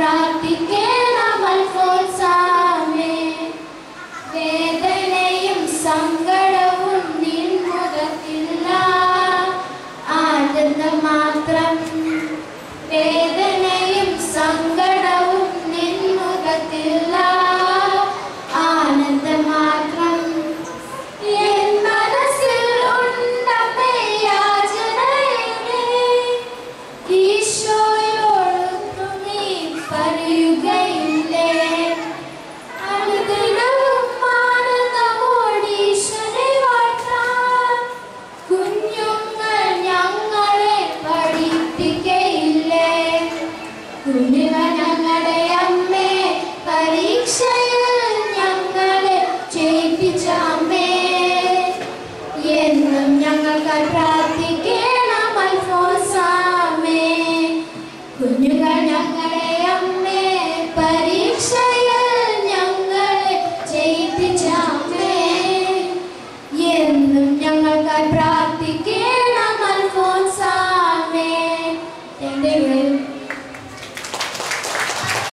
പ്രാർത്ഥിക്കണം അൽഫോൻസാമേ. വേദനയും സങ്കടവും നിൻ മുഖത്തില്ല, ആനന്ദം മാത്രം. വേദനയും സങ്കടവും നിൻ മുഖത്തില്ല, ആനന്ദം മാത്രം. എൻ മനസ്സിൽ ഉണ്ടമ്മേ യാചനയിലേ, ഈശോയോടൊന്നു നീ പറയുകയില്ലേ. അനുദിനവും ആനന്ദമോടീശ്വരനെ വാഴ്ത്താൻ കുഞ്ഞുങ്ങൾ ഞങ്ങളെ പഠിപ്പിക്കയില്ലേ. കുഞ്ഞുങ്ങൾ ഞങ്ങളുടെ അമ്മേ, പരീക്ഷയിൽ ഞങ്ങളെ ജയിപ്പിച്ച അമ്മേ, എന്നും ഞങ്ങൾക്കായി പ്രാർത്ഥിക്കണം അൽഫോൻസാമേ. കുഞ്ഞുങ്ങൾ ഞങ്ങളുടെ അമ്മേ, പരീക്ഷയിൽ ഞങ്ങളെ ജയിപ്പിച്ച അമ്മേ, എന്നും ഞങ്ങൾക്കായി